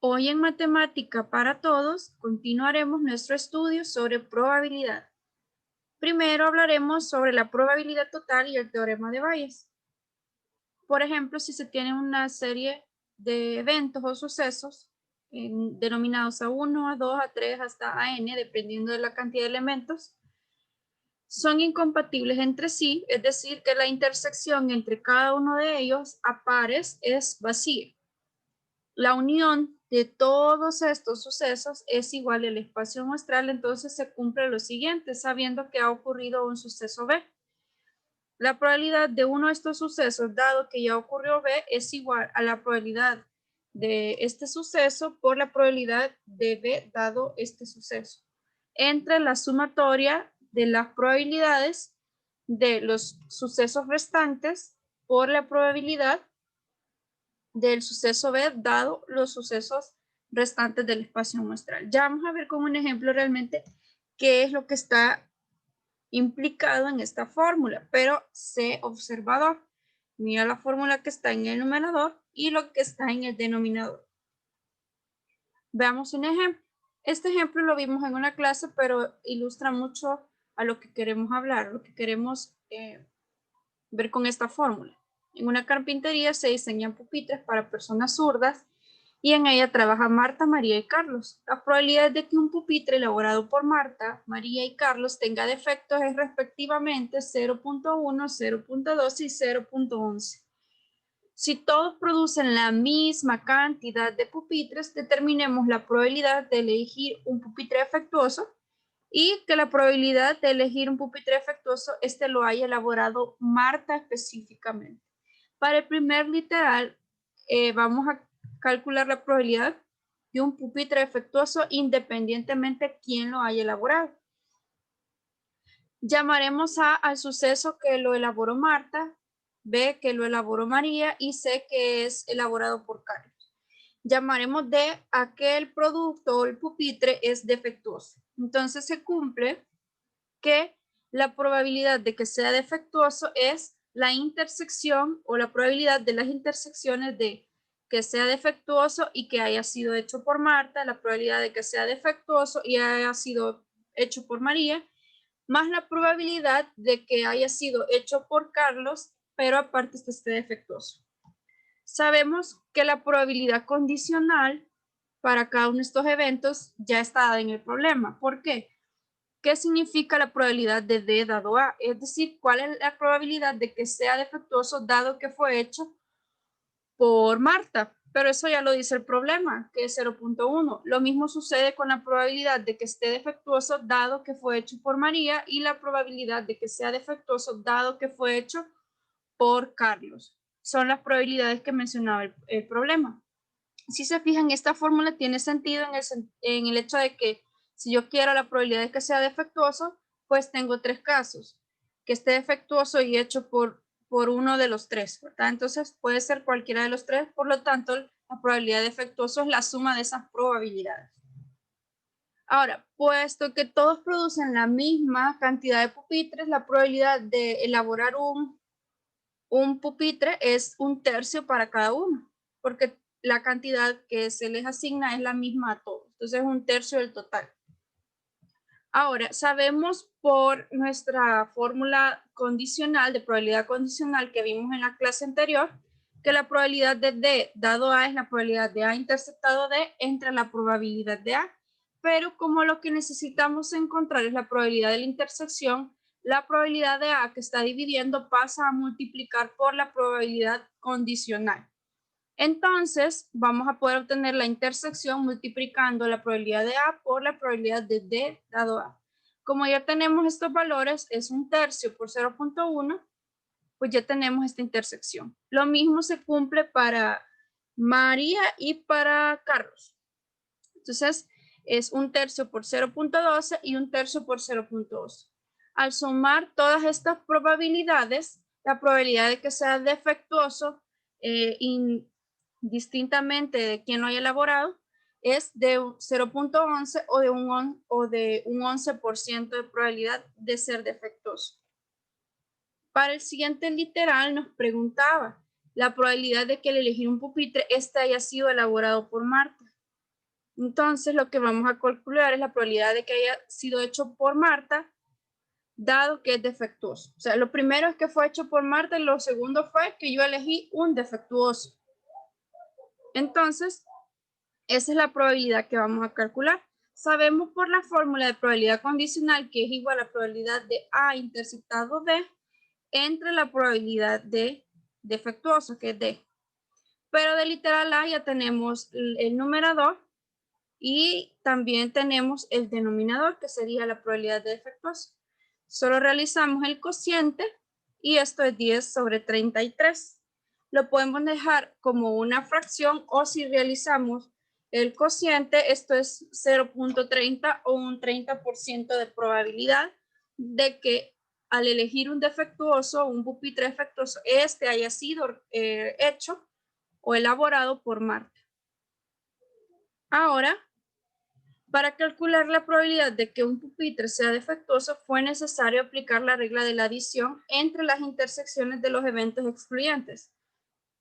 Hoy en Matemática para Todos continuaremos nuestro estudio sobre probabilidad. Primero hablaremos sobre la probabilidad total y el teorema de Bayes. Por ejemplo, si se tiene una serie de eventos o sucesos denominados A1, A2, A3 hasta AN, dependiendo de la cantidad de elementos, son incompatibles entre sí, es decir, que la intersección entre cada uno de ellos a pares es vacía. La unión de todos estos sucesos es igual al espacio muestral, entonces se cumple lo siguiente, sabiendo que ha ocurrido un suceso B. La probabilidad de uno de estos sucesos, dado que ya ocurrió B, es igual a la probabilidad de este suceso por la probabilidad de B dado este suceso, entre la sumatoria de las probabilidades de los sucesos restantes por la probabilidad del suceso B dado los sucesos restantes del espacio muestral. Ya vamos a ver con un ejemplo realmente qué es lo que está implicado en esta fórmula, pero sé observador. Mira la fórmula que está en el numerador y lo que está en el denominador. Veamos un ejemplo. Este ejemplo lo vimos en una clase, pero ilustra mucho a lo que queremos hablar, lo que queremos ver con esta fórmula. En una carpintería se diseñan pupitres para personas zurdas y en ella trabajan Marta, María y Carlos. La probabilidad de que un pupitre elaborado por Marta, María y Carlos tenga defectos es respectivamente 0.1, 0.2 y 0.11. Si todos producen la misma cantidad de pupitres, determinemos la probabilidad de elegir un pupitre defectuoso y que la probabilidad de elegir un pupitre defectuoso lo haya elaborado Marta específicamente. Para el primer literal, vamos a calcular la probabilidad de un pupitre defectuoso independientemente de quién lo haya elaborado. Llamaremos A al suceso que lo elaboró Marta, B que lo elaboró María y C que es elaborado por Carlos. Llamaremos D a que el producto o el pupitre es defectuoso. Entonces se cumple que la probabilidad de que sea defectuoso es la intersección o la probabilidad de las intersecciones de que sea defectuoso y que haya sido hecho por Marta, la probabilidad de que sea defectuoso y haya sido hecho por María, más la probabilidad de que haya sido hecho por Carlos, pero aparte esté defectuoso. Sabemos que la probabilidad condicional para cada uno de estos eventos ya está dada en el problema. ¿Por qué? ¿Qué significa la probabilidad de D dado A? Es decir, ¿cuál es la probabilidad de que sea defectuoso dado que fue hecho por Marta? Pero eso ya lo dice el problema, que es 0.1. Lo mismo sucede con la probabilidad de que esté defectuoso dado que fue hecho por María y la probabilidad de que sea defectuoso dado que fue hecho por Carlos. Son las probabilidades que mencionaba el problema. Si se fijan, esta fórmula tiene sentido en el hecho de que si yo quiero la probabilidad de que sea defectuoso, pues tengo tres casos, que esté defectuoso y hecho por uno de los tres, ¿verdad? Entonces puede ser cualquiera de los tres, por lo tanto la probabilidad de defectuoso es la suma de esas probabilidades. Ahora, puesto que todos producen la misma cantidad de pupitres, la probabilidad de elaborar un pupitre es 1/3 para cada uno, porque la cantidad que se les asigna es la misma a todos. Entonces es 1/3 del total. Ahora, sabemos por nuestra fórmula condicional, de probabilidad condicional que vimos en la clase anterior, que la probabilidad de D dado A es la probabilidad de A interceptado D entre la probabilidad de A. Pero como lo que necesitamos encontrar es la probabilidad de la intersección, la probabilidad de A que está dividiendo pasa a multiplicar por la probabilidad condicional. Entonces, vamos a poder obtener la intersección multiplicando la probabilidad de A por la probabilidad de D dado A. Como ya tenemos estos valores, es 1/3 por 0.1, pues ya tenemos esta intersección. Lo mismo se cumple para María y para Carlos. Entonces, es 1/3 por 0.12 y 1/3 por 0.12. Al sumar todas estas probabilidades, la probabilidad de que sea defectuoso distintamente de quien lo haya elaborado es de 0.11 o de un 11% de probabilidad de ser defectuoso. Para el siguiente literal nos preguntaba la probabilidad de que al elegir un pupitre haya sido elaborado por Marta. Entonces, lo que vamos a calcular es la probabilidad de que haya sido hecho por Marta, dado que es defectuoso. O sea, lo primero es que fue hecho por Marta y lo segundo fue que yo elegí un defectuoso. Entonces, esa es la probabilidad que vamos a calcular. Sabemos por la fórmula de probabilidad condicional que es igual a la probabilidad de A interceptado D entre la probabilidad de defectuoso, que es D. Pero de literal A ya tenemos el numerador y también tenemos el denominador, que sería la probabilidad de defectuoso. Solo realizamos el cociente y esto es 10 sobre 33. Lo podemos dejar como una fracción o si realizamos el cociente, esto es 0.30 o un 30% de probabilidad de que al elegir un defectuoso, un pupitre defectuoso, este haya sido hecho o elaborado por Marta. Ahora, para calcular la probabilidad de que un pupitre sea defectuoso, fue necesario aplicar la regla de la adición entre las intersecciones de los eventos excluyentes,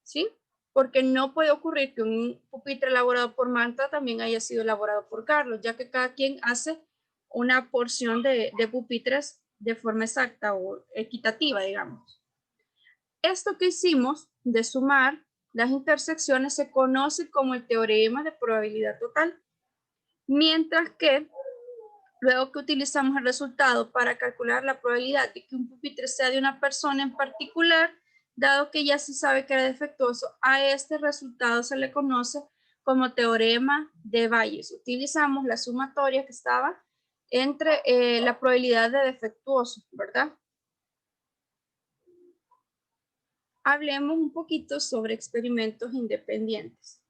¿sí? Porque no puede ocurrir que un pupitre elaborado por Marta también haya sido elaborado por Carlos, ya que cada quien hace una porción de pupitres de forma exacta o equitativa, digamos. Esto que hicimos de sumar las intersecciones se conoce como el teorema de probabilidad total, mientras que luego que utilizamos el resultado para calcular la probabilidad de que un pupitre sea de una persona en particular, dado que ya se sabe que era defectuoso, a este resultado se le conoce como teorema de Bayes. Utilizamos la sumatoria que estaba entre la probabilidad de defectuoso, ¿verdad? Hablemos un poquito sobre experimentos independientes.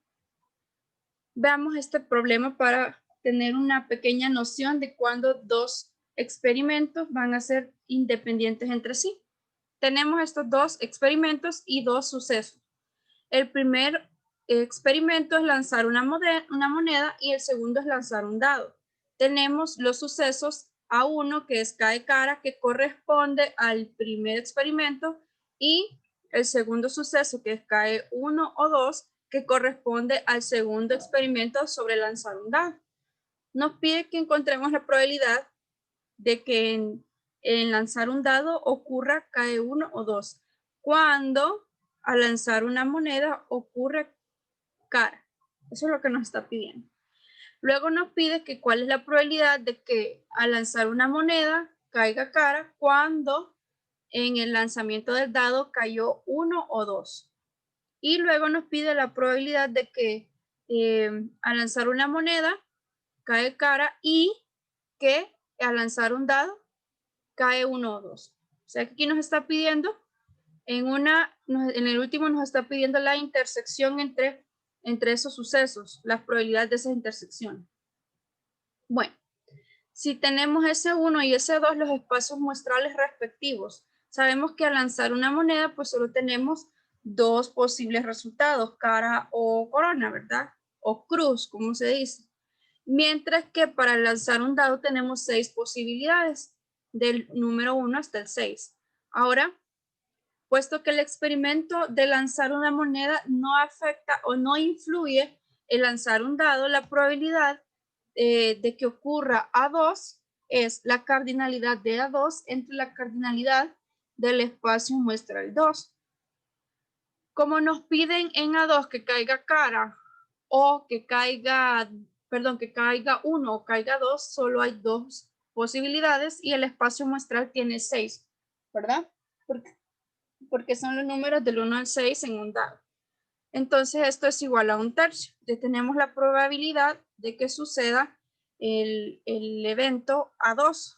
Veamos este problema para tener una pequeña noción de cuándo dos experimentos van a ser independientes entre sí. Tenemos estos dos experimentos y dos sucesos. El primer experimento es lanzar una moneda y el segundo es lanzar un dado. Tenemos los sucesos A1, que es cae cara, que corresponde al primer experimento, y el segundo suceso, que es cae 1 o 2, que corresponde al segundo experimento sobre lanzar un dado. Nos pide que encontremos la probabilidad de que en lanzar un dado ocurra cae 1 o 2, cuando al lanzar una moneda ocurre cara. Eso es lo que nos está pidiendo. Luego nos pide que cuál es la probabilidad de que al lanzar una moneda caiga cara cuando en el lanzamiento del dado cayó 1 o 2. Y luego nos pide la probabilidad de que al lanzar una moneda cae cara y que al lanzar un dado cae 1 o 2. O sea que aquí nos está pidiendo, en el último nos está pidiendo la intersección entre esos sucesos, las probabilidades de esa intersección. Bueno, si tenemos S1 y S2, los espacios muestrales respectivos, sabemos que al lanzar una moneda, pues solo tenemos dos posibles resultados, cara o corona, ¿verdad? O cruz, como se dice. Mientras que para lanzar un dado tenemos 6 posibilidades, del número 1 hasta el 6. Ahora, puesto que el experimento de lanzar una moneda no afecta o no influye en lanzar un dado, la probabilidad de que ocurra A2 es la cardinalidad de A2 entre la cardinalidad del espacio muestral 2. Como nos piden en A2 que caiga cara o que caiga, que caiga 1 o caiga 2, solo hay dos posibilidades y el espacio muestral tiene 6, ¿verdad? Porque son los números del 1 al 6 en un dado. Entonces esto es igual a un tercio. Ya tenemos la probabilidad de que suceda el evento A2.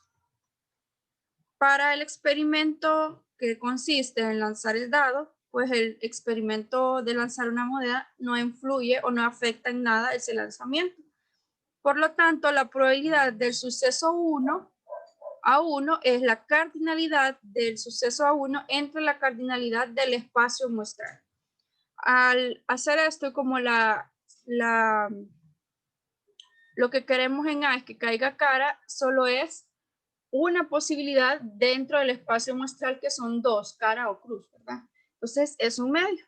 Para el experimento que consiste en lanzar el dado, pues el experimento de lanzar una moneda no influye o no afecta en nada ese lanzamiento. Por lo tanto, la probabilidad del suceso 1 A1 es la cardinalidad del suceso A1 entre la cardinalidad del espacio muestral. Al hacer esto, como lo que queremos en A es que caiga cara, solo es una posibilidad dentro del espacio muestral, que son dos, cara o cruz, ¿verdad? Entonces es un medio.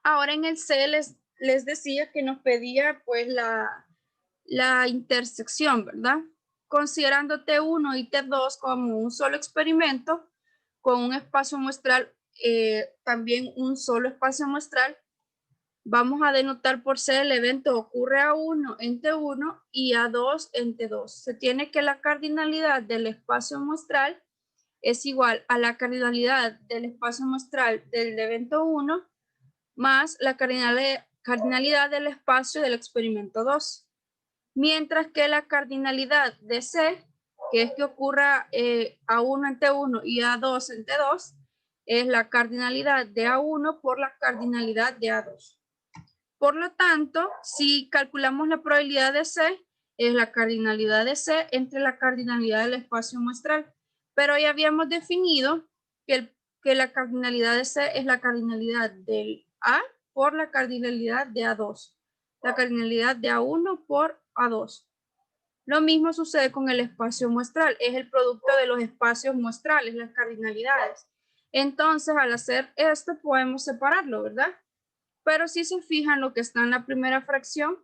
Ahora en el C les les decía que nos pedía pues la intersección, ¿verdad? Considerando T1 y T2 como un solo experimento, con un espacio muestral, también un solo espacio muestral, vamos a denotar por C el evento ocurre A1 en T1 y A2 en T2. Se tiene que la cardinalidad del espacio muestral es igual a la cardinalidad del espacio muestral del evento 1 más la cardinalidad del espacio del experimento 2. Mientras que la cardinalidad de C, que es que ocurra A1 en T1 y A2 en T2, es la cardinalidad de A1 por la cardinalidad de A2. Por lo tanto, si calculamos la probabilidad de C, es la cardinalidad de C entre la cardinalidad del espacio muestral. Pero ya habíamos definido que la cardinalidad de C es la cardinalidad del A por la cardinalidad de A2. La cardinalidad de A1 por A2. Lo mismo sucede con el espacio muestral. Es el producto de los espacios muestrales, las cardinalidades. Entonces, al hacer esto, podemos separarlo, ¿verdad? Pero si se fijan, lo que está en la primera fracción,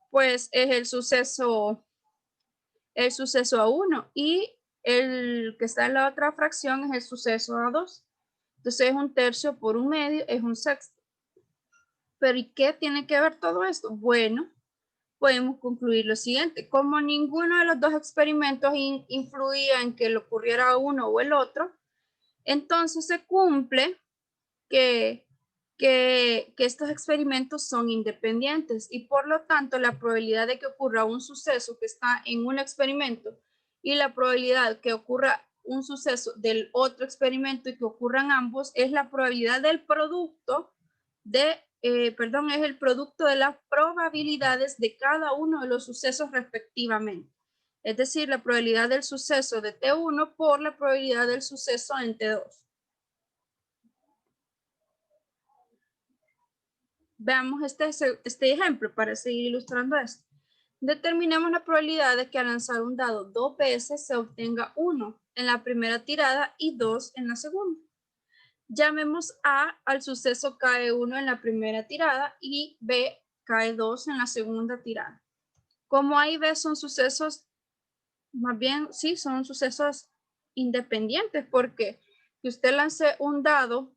pues es el suceso A1 y el que está en la otra fracción es el suceso A2. Entonces es un tercio por un medio, es un sexto. Pero ¿y qué tiene que ver todo esto? Bueno, podemos concluir lo siguiente. Como ninguno de los dos experimentos influía en que le ocurriera uno o el otro, entonces se cumple que estos experimentos son independientes y por lo tanto la probabilidad de que ocurra un suceso que está en un experimento y la probabilidad que ocurra un suceso del otro experimento y que ocurran ambos es la probabilidad del producto de, es el producto de las probabilidades de cada uno de los sucesos respectivamente. Es decir, la probabilidad del suceso de T1 por la probabilidad del suceso en T2. Veamos este ejemplo para seguir ilustrando esto. Determinemos la probabilidad de que al lanzar un dado 2 veces se obtenga 1 en la primera tirada y 2 en la segunda. Llamemos A al suceso cae 1 en la primera tirada y B cae 2 en la segunda tirada. Como A y B son sucesos, más bien, sí, son sucesos independientes porque que usted lance un dado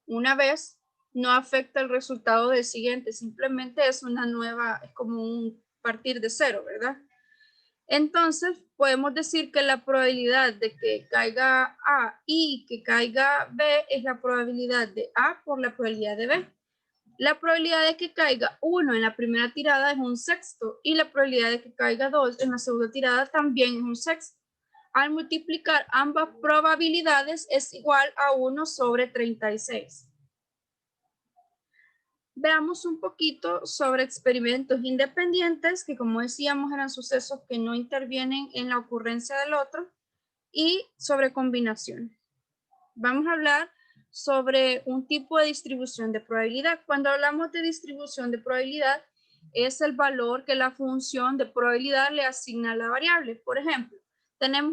una vez no afecta el resultado del siguiente, simplemente es una nueva, es como un partir de cero, ¿verdad? Entonces, podemos decir que la probabilidad de que caiga A y que caiga B es la probabilidad de A por la probabilidad de B. La probabilidad de que caiga 1 en la primera tirada es un sexto y la probabilidad de que caiga 2 en la segunda tirada también es un sexto. Al multiplicar ambas probabilidades es igual a 1 sobre 36. Veamos un poquito sobre experimentos independientes, que como decíamos eran sucesos que no intervienen en la ocurrencia del otro, y sobre combinaciones. Vamos a hablar sobre un tipo de distribución de probabilidad. Cuando hablamos de distribución de probabilidad, es el valor que la función de probabilidad le asigna a la variable. Por ejemplo, tenemos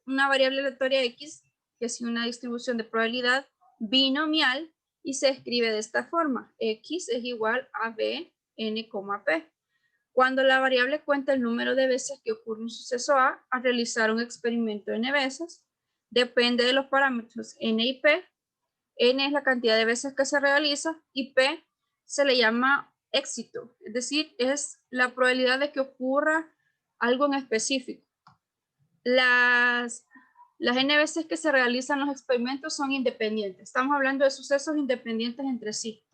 una variable aleatoria X, que es una distribución de probabilidad binomial, y se escribe de esta forma. X es igual a B, N, P. Cuando la variable cuenta el número de veces que ocurre un suceso A al realizar un experimento N veces, depende de los parámetros N y P. N es la cantidad de veces que se realiza y P se le llama éxito, es decir, es la probabilidad de que ocurra algo en específico. Las N veces que se realizan los experimentos son independientes. Estamos hablando de sucesos independientes entre sí.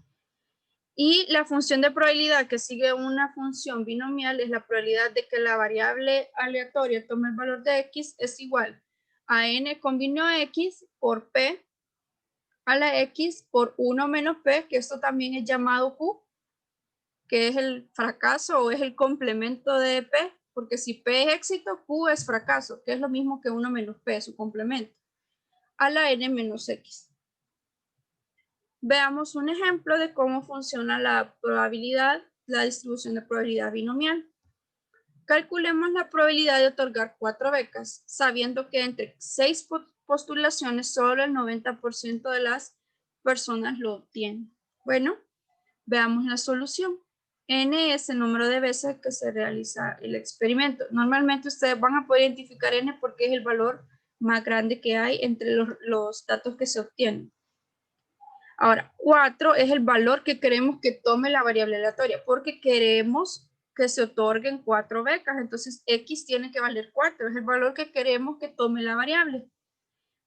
Y la función de probabilidad que sigue una función binomial es la probabilidad de que la variable aleatoria tome el valor de X es igual a N combinado X por P a la X por 1 menos P, que esto también es llamado Q, que es el fracaso o es el complemento de P, porque si P es éxito, Q es fracaso, que es lo mismo que 1 menos P, su complemento, a la N menos X. Veamos un ejemplo de cómo funciona la probabilidad, la distribución de probabilidad binomial. Calculemos la probabilidad de otorgar 4 becas, sabiendo que entre 6 postulaciones solo el 90% de las personas lo obtienen. Bueno, Veamos la solución. N es el número de veces que se realiza el experimento. Normalmente ustedes van a poder identificar N porque es el valor más grande que hay entre los datos que se obtienen. Ahora, 4 es el valor que queremos que tome la variable aleatoria, porque queremos que se otorguen 4 becas. Entonces, X tiene que valer 4, es el valor que queremos que tome la variable.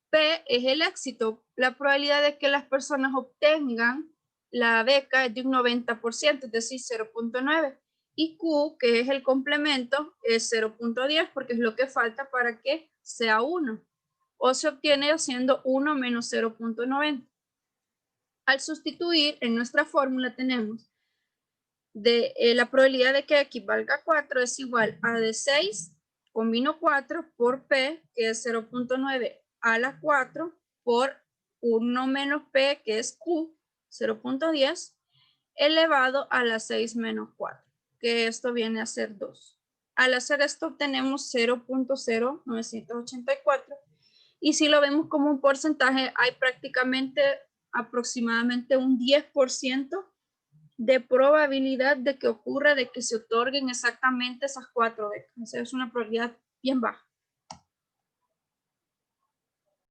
P es el éxito, la probabilidad de que las personas obtengan la beca es de un 90%, es decir, 0.9. Y Q, que es el complemento, es 0.10 porque es lo que falta para que sea 1. O se obtiene haciendo 1 menos 0.90. Al sustituir en nuestra fórmula tenemos la probabilidad de que X valga 4 es igual a de 6, combino 4 por P, que es 0.9 a la 4, por 1 menos P, que es Q, 0.10, elevado a la 6 menos 4, que esto viene a ser 2. Al hacer esto obtenemos 0.0984 y si lo vemos como un porcentaje, hay prácticamente aproximadamente un 10% de probabilidad de que ocurra de que se otorguen exactamente esas 4 becas. O sea, es una probabilidad bien baja.